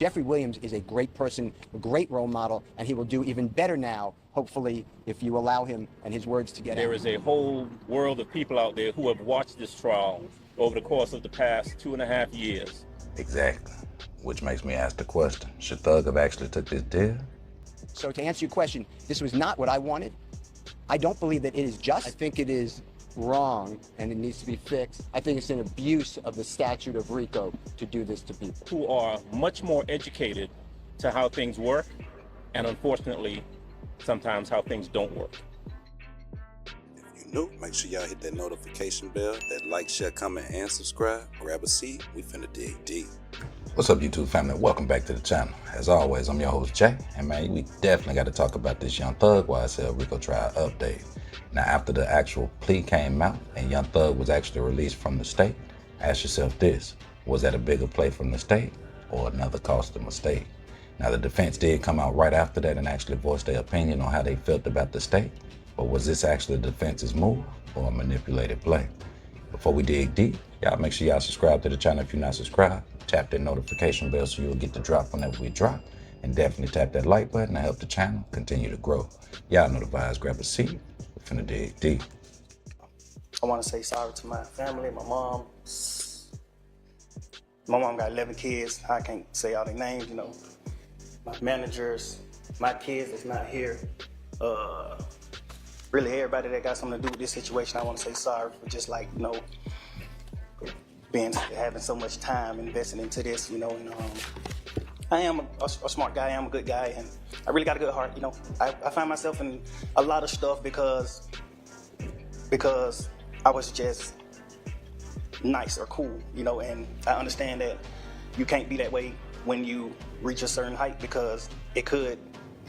Jeffrey Williams is a great person, a great role model, and he will do even better now, hopefully, if you allow him and his words to get out. There is a whole world of people out there who have watched this trial over the course of the past 2.5 years. Exactly. Which makes me ask the question, should Thug have actually took this deal? So to answer your question, this was not what I wanted. I don't believe that it is just. I think it is wrong and it needs to be fixed. I think it's an abuse of the statute of RICO to do this to people who are much more educated to how things work and unfortunately sometimes how things don't work. If you're new, make sure y'all hit that notification bell, that like, share, comment, and subscribe. Grab a seat, we finna dig deep. What's up, YouTube family? Welcome back to the channel. As always, I'm your host Jay, and man, we definitely got to talk about this Young Thug YSL RICO trial update. Now, after the actual plea came out and Young Thug was actually released from the state, ask yourself this: was that a bigger play from the state or another costly mistake? Now, the defense did come out right after that and actually voice their opinion on how they felt about the state, but was this actually the defense's move or a manipulated play? Before we dig deep, y'all make sure y'all subscribe to the channel if you're not subscribed. Tap that notification bell so you'll get the drop whenever we drop. And definitely tap that like button to help the channel continue to grow. Y'all know the vibes. Grab a seat. We're finna dig deep. I want to say sorry to my family, my mom. My mom got 11 kids. I can't say all their names, you know. My managers, my kids that's not here. Really everybody that got something to do with this situation, I want to say sorry for just like, you know, having so much time invested into this, you know, and I am a smart guy, I am a good guy, and I really got a good heart, you know. I find myself in a lot of stuff because I was just nice or cool, you know, and I understand that you can't be that way when you reach a certain height because it could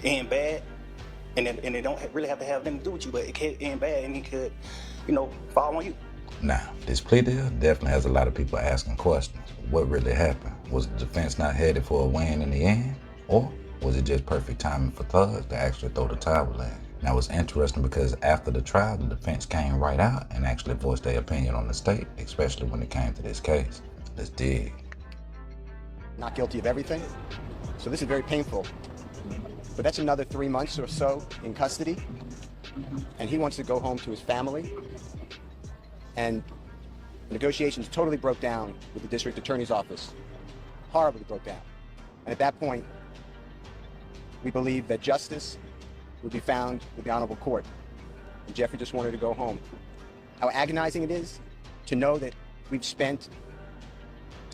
end bad, and it don't really have to have anything to do with you, but it could end bad and it could, you know, fall on you. Now, this plea deal definitely has a lot of people asking questions. What really happened? Was the defense not headed for a win in the end? Or was it just perfect timing for Thug to actually throw the towel in? Now, it's interesting because after the trial, the defense came right out and actually voiced their opinion on the state, especially when it came to this case. Let's dig. Not guilty of everything. So this is very painful. But that's another 3 months or so in custody. And he wants to go home to his family. And the negotiations totally broke down with the district attorney's office. Horribly broke down. And at that point, we believed that justice would be found with the honorable court. And Jeffrey just wanted to go home. How agonizing it is to know that we've spent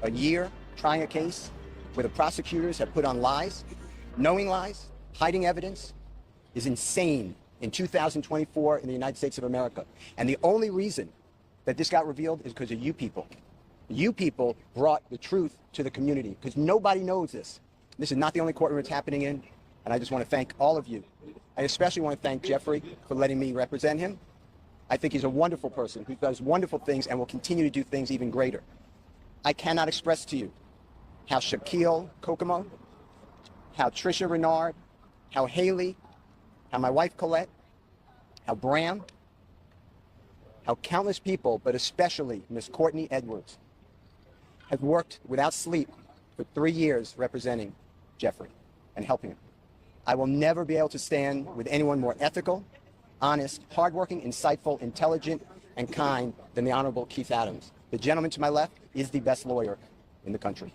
a year trying a case where the prosecutors have put on lies, knowing lies, hiding evidence, is insane in 2024 in the United States of America. And the only reason that this got revealed is because of you people. You people brought the truth to the community because nobody knows this. This is not the only courtroom it's happening in, and I just want to thank all of you. I especially want to thank Jeffrey for letting me represent him. I think he's a wonderful person who does wonderful things and will continue to do things even greater. I cannot express to you how Shaquille Kokomo, how Trisha Renard, how Haley, how my wife Colette, how Bram, how countless people, but especially Miss Courtney Edwards, have worked without sleep for 3 years representing Jeffrey and helping him. I will never be able to stand with anyone more ethical, honest, hardworking, insightful, intelligent, and kind than the Honorable Keith Adams. The gentleman to my left is the best lawyer in the country.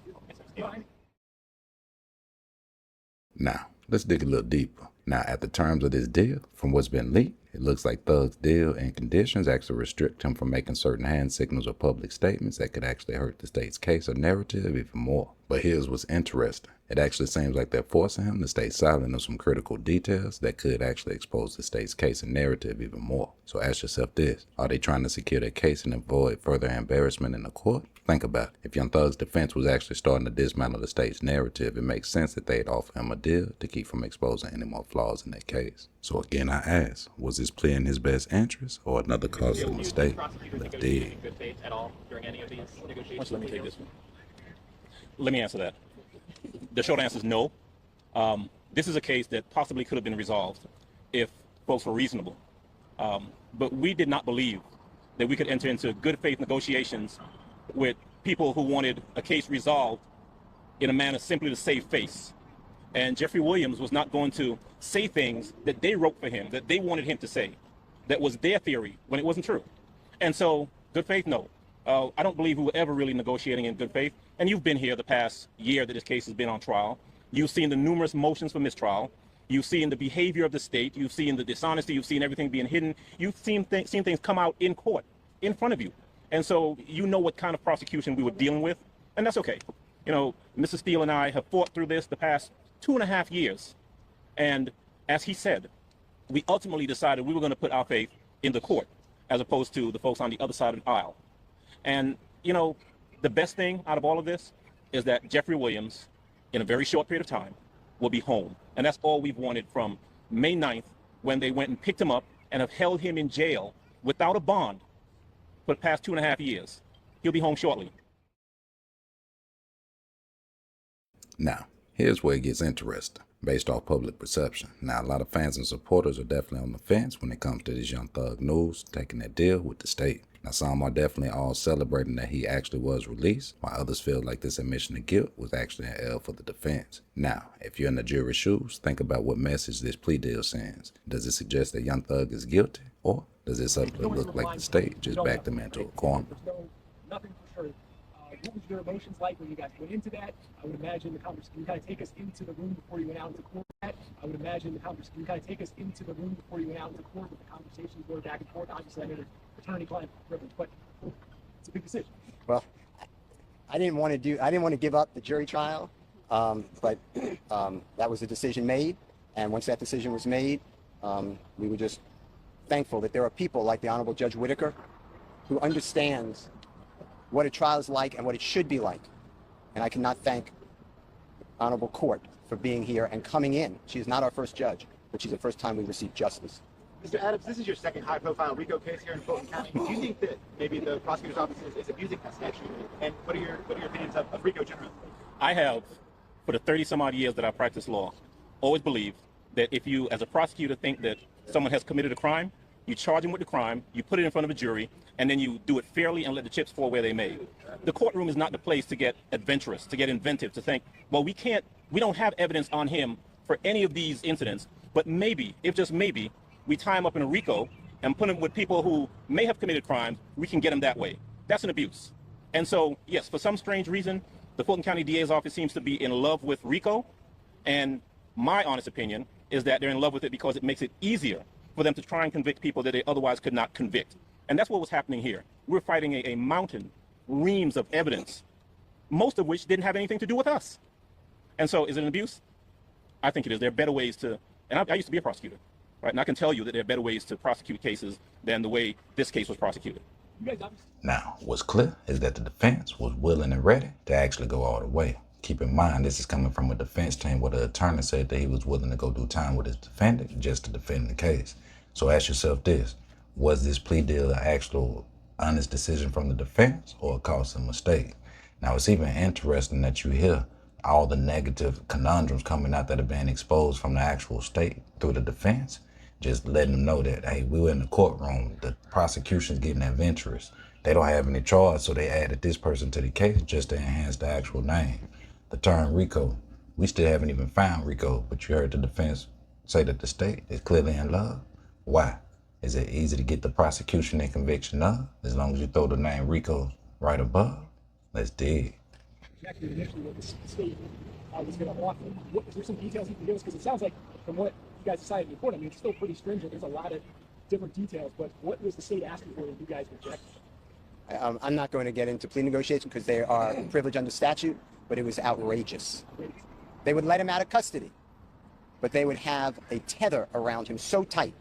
Now, let's dig a little deeper. Now, at the terms of this deal, from what's been leaked, it looks like Thug's deal and conditions actually restrict him from making certain hand signals or public statements that could actually hurt the state's case or narrative even more. But here's what's interesting. It actually seems like they're forcing him to stay silent on some critical details that could actually expose the state's case and narrative even more. So ask yourself this: are they trying to secure their case and avoid further embarrassment in the court? Think about it. If Young Thug's defense was actually starting to dismantle the state's narrative, it makes sense that they'd offer him a deal to keep from exposing any more flaws in their case. So again, I ask, was this play in his best interest or another costly mistake? Let's dig. Let me take this one. Let me answer that. The short answer is no. This is a case that possibly could have been resolved if folks were reasonable. But we did not believe that we could enter into good faith negotiations with people who wanted a case resolved in a manner simply to save face. And Jeffrey Williams was not going to say things that they wrote for him, that they wanted him to say, that was their theory when it wasn't true. And so, good faith, no. I don't believe we were ever really negotiating in good faith. And you've been here the past year that this case has been on trial. You've seen the numerous motions for mistrial. You've seen the behavior of the state. You've seen the dishonesty. You've seen everything being hidden. You've seen things come out in court, in front of you. And so you know what kind of prosecution we were dealing with, and that's okay. You know, Mr. Steele and I have fought through this the past 2.5 years. And as he said, we ultimately decided we were going to put our faith in the court as opposed to the folks on the other side of the aisle. And, you know, the best thing out of all of this is that Jeffrey Williams, in a very short period of time, will be home. And that's all we've wanted from May 9th, when they went and picked him up and have held him in jail without a bond for the past 2.5 years. He'll be home shortly. Now, here's where it gets interesting, based off public perception. Now, a lot of fans and supporters are definitely on the fence when it comes to this Young Thug news, taking that deal with the state. Now, some are definitely all celebrating that he actually was released, while others feel like this admission of guilt was actually an L for the defense. Now, if you're in the jury's shoes, think about what message this plea deal sends. Does it suggest that Young Thug is guilty, or does it simply look like the state just backed him into a corner? Nothing for sure. What was your emotions like when you guys went into that? I would imagine the conversation. Can you kind of take us into the room before you went out into court? I would imagine the conversation. Can you kind of take us into the room before you went out into court with the conversations going back and forth? Obviously, I know there's attorney-client privilege, but it's a big decision. Well, I didn't want to give up the jury trial, but that was a decision made. And once that decision was made, we were just thankful that there are people like the Honorable Judge Whitaker who understands what a trial is like and what it should be like. And I cannot thank the Honorable Court for being here and coming in. She is not our first judge, but she's the first time we received justice. Mr. Adams, this is your second high-profile RICO case here in Fulton County. Do you think that maybe the prosecutor's office is abusing that statute? And what are your opinions of RICO generally? I have, for the 30-some-odd years that I practiced law, always believed that if you, as a prosecutor, think that someone has committed a crime, you charge them with the crime, you put it in front of a jury, and then you do it fairly and let the chips fall where they may. The courtroom is not the place to get adventurous, to get inventive, to think, well, we don't have evidence on him for any of these incidents, but maybe, if just maybe, we tie him up in a RICO and put him with people who may have committed crimes, we can get him that way. That's an abuse. And so, yes, for some strange reason, the Fulton County DA's office seems to be in love with RICO, and my honest opinion is that they're in love with it because it makes it easier for them to try and convict people that they otherwise could not convict. And that's what was happening here. We're fighting a mountain, reams of evidence, most of which didn't have anything to do with us. And so is it an abuse? I think it is. There are better ways to, and I used to be a prosecutor, right? And I can tell you that there are better ways to prosecute cases than the way this case was prosecuted. Now, what's clear is that the defense was willing and ready to actually go all the way. Keep in mind, this is coming from a defense team where the attorney said that he was willing to go do time with his defendant just to defend the case. So ask yourself this: was this plea deal an actual honest decision from the defense or a costly mistake? Now, it's even interesting that you hear all the negative conundrums coming out that are being exposed from the actual state through the defense, just letting them know that, hey, we were in the courtroom, the prosecution's getting adventurous. They don't have any charge, so they added this person to the case just to enhance the actual name. The term RICO, we still haven't even found RICO, but you heard the defense say that the state is clearly in love. Why? Is it easy to get the prosecution and conviction of, as long as you throw the name RICO right above? Let's dig. Exactly initially what the state was going to offer. Is there some details you can give us? Because it sounds like from what you guys decided in court, I mean, it's still pretty stringent. There's a lot of different details, but what was the state asking for that you guys rejected? I'm not going to get into plea negotiations because they are privileged under statute, but it was outrageous. They would let him out of custody, but they would have a tether around him so tight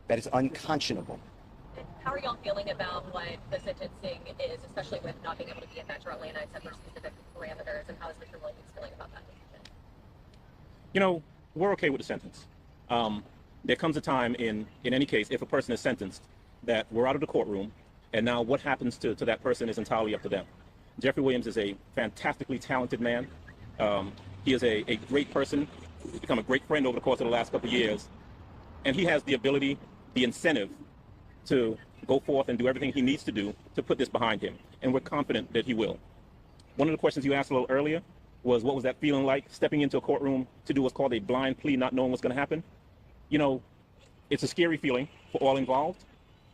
that it's unconscionable. How are y'all feeling about what the sentencing is, especially with not being able to be in Metro Atlanta except for specific parameters, and how is Mr. Williams feeling about that decision? You know, we're okay with the sentence. There comes a time in any case, if a person is sentenced, that we're out of the courtroom, and now what happens to that person is entirely up to them. Jeffrey Williams is a fantastically talented man. He is a great person. He's become a great friend over the course of the last couple of years. And he has the ability, the incentive to go forth and do everything he needs to do to put this behind him. And we're confident that he will. One of the questions you asked a little earlier was what was that feeling like, stepping into a courtroom to do what's called a blind plea, not knowing what's going to happen. You know, it's a scary feeling for all involved.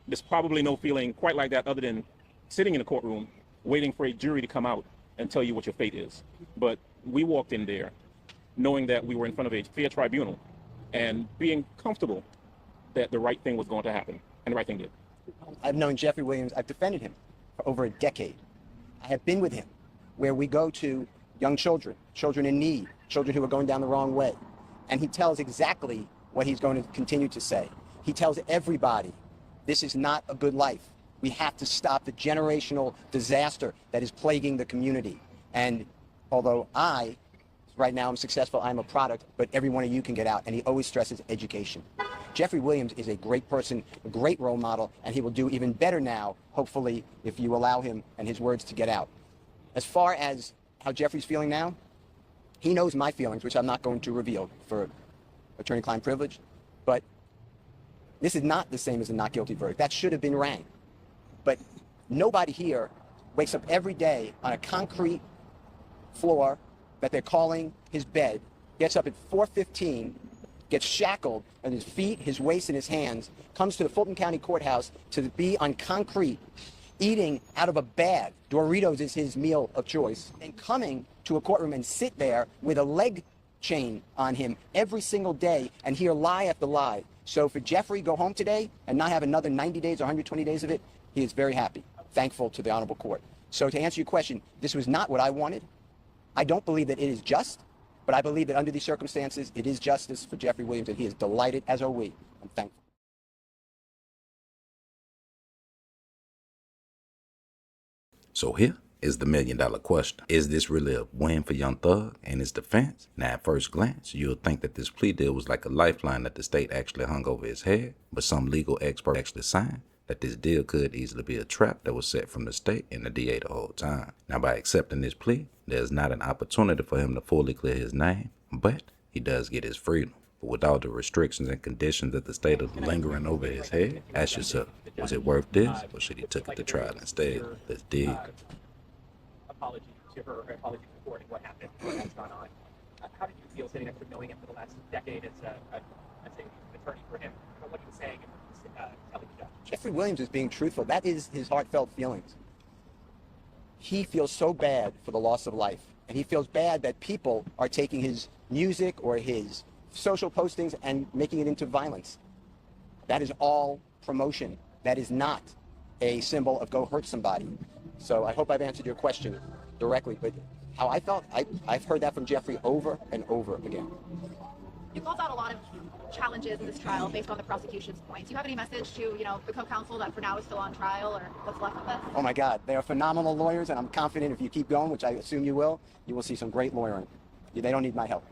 There's probably no feeling quite like that other than sitting in a courtroom waiting for a jury to come out and tell you what your fate is. But we walked in there knowing that we were in front of a fair tribunal and being comfortable that the right thing was going to happen, and the right thing did. I've known Jeffrey Williams, I've defended him for over a decade. I have been with him where we go to young children, children in need, children who are going down the wrong way. And he tells exactly what he's going to continue to say. He tells everybody, this is not a good life. We have to stop the generational disaster that is plaguing the community. And although right now I'm successful, I'm a product, but every one of you can get out. And he always stresses education. Jeffrey Williams is a great person, a great role model, and he will do even better now, hopefully, if you allow him and his words to get out. As far as how Jeffrey's feeling now, he knows my feelings, which I'm not going to reveal for attorney-client privilege, but this is not the same as a not guilty verdict. That should have been rang. But nobody here wakes up every day on a concrete floor that they're calling his bed, gets up at 4:15, gets shackled on his feet, his waist, and his hands, comes to the Fulton County Courthouse to be on concrete, eating out of a bag. Doritos is his meal of choice. And coming to a courtroom and sit there with a leg chain on him every single day and hear lie after lie. So for Jeffrey, go home today and not have another 90 days or 120 days of it, he is very happy, thankful to the Honorable Court. So to answer your question, this was not what I wanted. I don't believe that it is just, but I believe that under these circumstances, it is justice for Jeffrey Williams, and he is delighted, as are we. I'm thankful. So here is the million-dollar question. Is this really a win for Young Thug and his defense? Now, at first glance, you'll think that this plea deal was like a lifeline that the state actually hung over his head, but some legal expert actually signed that this deal could easily be a trap that was set from the state and the DA the whole time. Now, by accepting this plea, there's not an opportunity for him to fully clear his name, but he does get his freedom. But with all the restrictions and conditions that the state is lingering over his head, ask yourself, was it worth this, or should he took it to trial instead? Let's dig. Apology to her, apology to the court, and what happened, what has gone on. How did you feel sitting next to knowing him for the last decade as an attorney for him? What he was saying and telling the judge? Jeffrey Williams is being truthful. That is his heartfelt feelings. He feels so bad for the loss of life, and he feels bad that people are taking his music or his social postings and making it into violence. That is all promotion. That is not a symbol of go hurt somebody. So I hope I've answered your question directly, but how I felt, I've heard that from Jeffrey over and over again. You called out a lot of challenges in this trial based on the prosecution's points. Do you have any message to, the co-counsel that for now is still on trial or what's left of it? Oh my God, they are phenomenal lawyers, and I'm confident if you keep going, which I assume you will see some great lawyering. They don't need my help.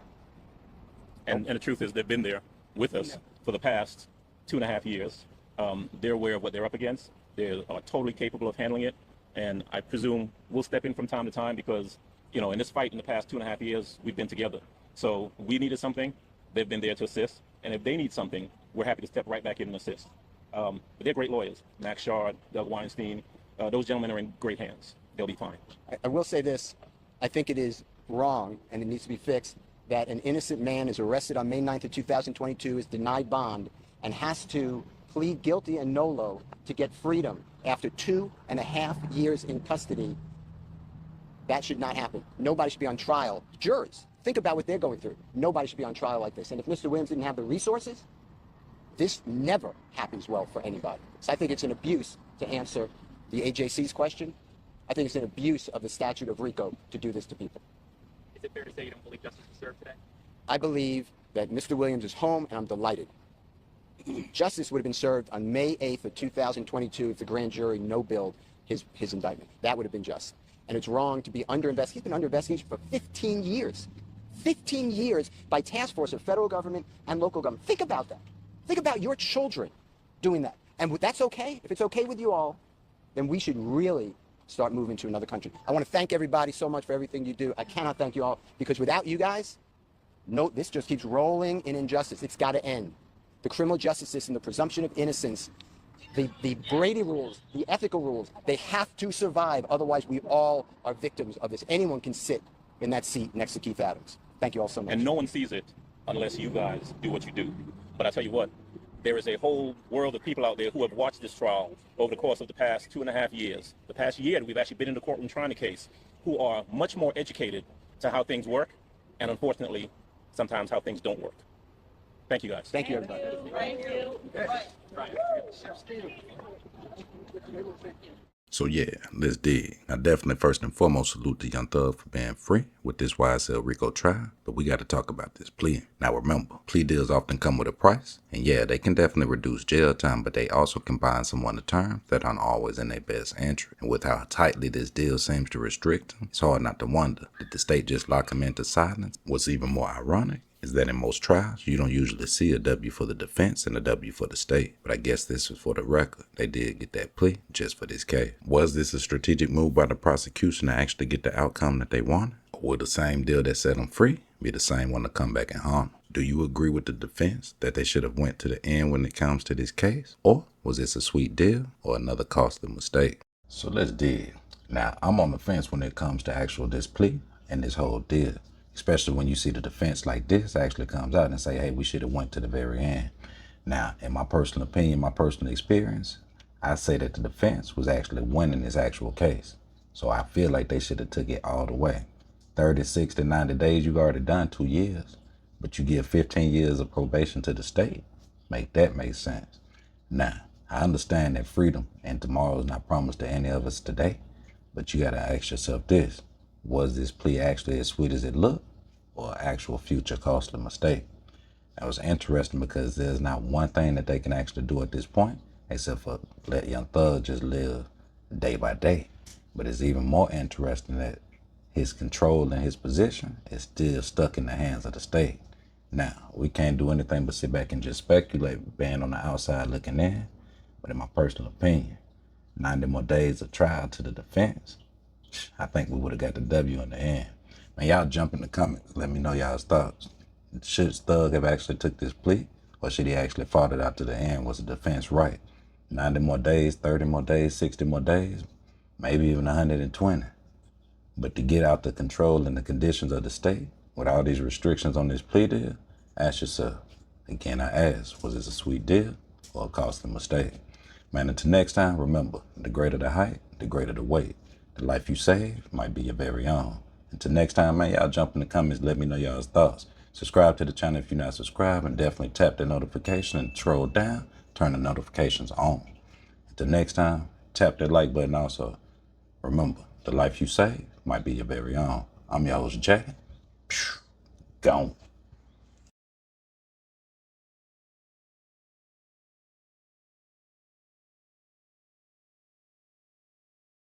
And the truth is, they've been there with us for the past 2.5 years. They're aware of what they're up against. They are totally capable of handling it. And I presume we'll step in from time to time because, in this fight in the past 2.5 years, we've been together. So we needed something. They've been there to assist. And if they need something, we're happy to step right back in and assist. But they're great lawyers. Max Shard, Doug Weinstein. Those gentlemen are in great hands. They'll be fine. I will say this. I think it is wrong, and it needs to be fixed, that an innocent man is arrested on May 9th of 2022, is denied bond, and has to plead guilty and nolo to get freedom after 2.5 years in custody. That should not happen. Nobody should be on trial. Jurors, think about what they're going through. Nobody should be on trial like this. And if Mr. Williams didn't have the resources, this never happens well for anybody. So I think it's an abuse, to answer the AJC's question. I think it's an abuse of the statute of RICO to do this to people. Is it fair to say you don't believe justice was served today? I believe that Mr. Williams is home, and I'm delighted. Justice would have been served on May 8th of 2022 if the grand jury no-billed his indictment. That would have been just. And it's wrong to be under investigation. He's been under investigation for 15 years. 15 years by task force of federal government and local government. Think about that. Think about your children doing that. And that's okay. If it's okay with you all, then we should really start moving to another country. I want to thank everybody so much for everything you do. I cannot thank you all, because without you guys, this just keeps rolling in injustice. It's got to end. The criminal justice system, the presumption of innocence, the Brady rules, the ethical rules, they have to survive. Otherwise, we all are victims of this. Anyone can sit in that seat next to Keith Adams. Thank you all so much. And no one sees it unless you guys do what you do. But I tell you what, there is a whole world of people out there who have watched this trial over the course of the past 2.5 years. The past year that we've actually been in the courtroom trying the case, who are much more educated to how things work, and unfortunately, sometimes how things don't work. Thank you guys. Thank you, everybody. So yeah, let's dig. Now definitely first and foremost salute to Young Thug for being free with this YSL RICO trial, but we got to talk about this plea. Now remember, plea deals often come with a price, and yeah, they can definitely reduce jail time, but they also can bind someone to terms that aren't always in their best interest. And with how tightly this deal seems to restrict them, it's hard not to wonder, did the state just lock him into silence? What's even more ironic is that in most trials, you don't usually see a W for the defense and a W for the state. But I guess this was for the record. They did get that plea just for this case. Was this a strategic move by the prosecution to actually get the outcome that they wanted? Or will the same deal that set them free be the same one to come back and harm them? Do you agree with the defense that they should have went to the end when it comes to this case? Or was this a sweet deal or another costly mistake? So let's dig. Now, I'm on the fence when it comes to actual this plea and this whole deal. Especially when you see the defense like this actually comes out and say, hey, we should have went to the very end. Now, in my personal opinion, my personal experience, I say that the defense was actually winning this actual case. So I feel like they should have took it all the way. 30, 60, 90 days, you've already done 2 years. But you give 15 years of probation to the state. Make that make sense. Now, I understand that freedom and tomorrow is not promised to any of us today. But you got to ask yourself this. Was this plea actually as sweet as it looked, or an actual future costly mistake? That was interesting because there's not one thing that they can actually do at this point, except for let Young Thug just live day by day. But it's even more interesting that his control and his position is still stuck in the hands of the state. Now, we can't do anything but sit back and just speculate, being on the outside looking in. But in my personal opinion, 90 more days of trial to the defense, I think we would have got the W in the end. Man, y'all jump in the comments. Let me know y'all's thoughts. Should Thug have actually took this plea? Or should he actually fought it out to the end? Was the defense right? 90 more days, 30 more days, 60 more days, maybe even 120. But to get out the control and the conditions of the state, with all these restrictions on this plea deal, ask yourself, again I ask, was this a sweet deal or a costly mistake? Man, until next time, remember, the greater the height, the greater the weight. The life you save might be your very own. Until next time, man, y'all jump in the comments, let me know y'all's thoughts. Subscribe to the channel if you're not subscribed, and definitely tap the notification and scroll down, turn the notifications on. Until next time, tap that like button also. Remember, the life you save might be your very own. I'm your host, Jay. Gone.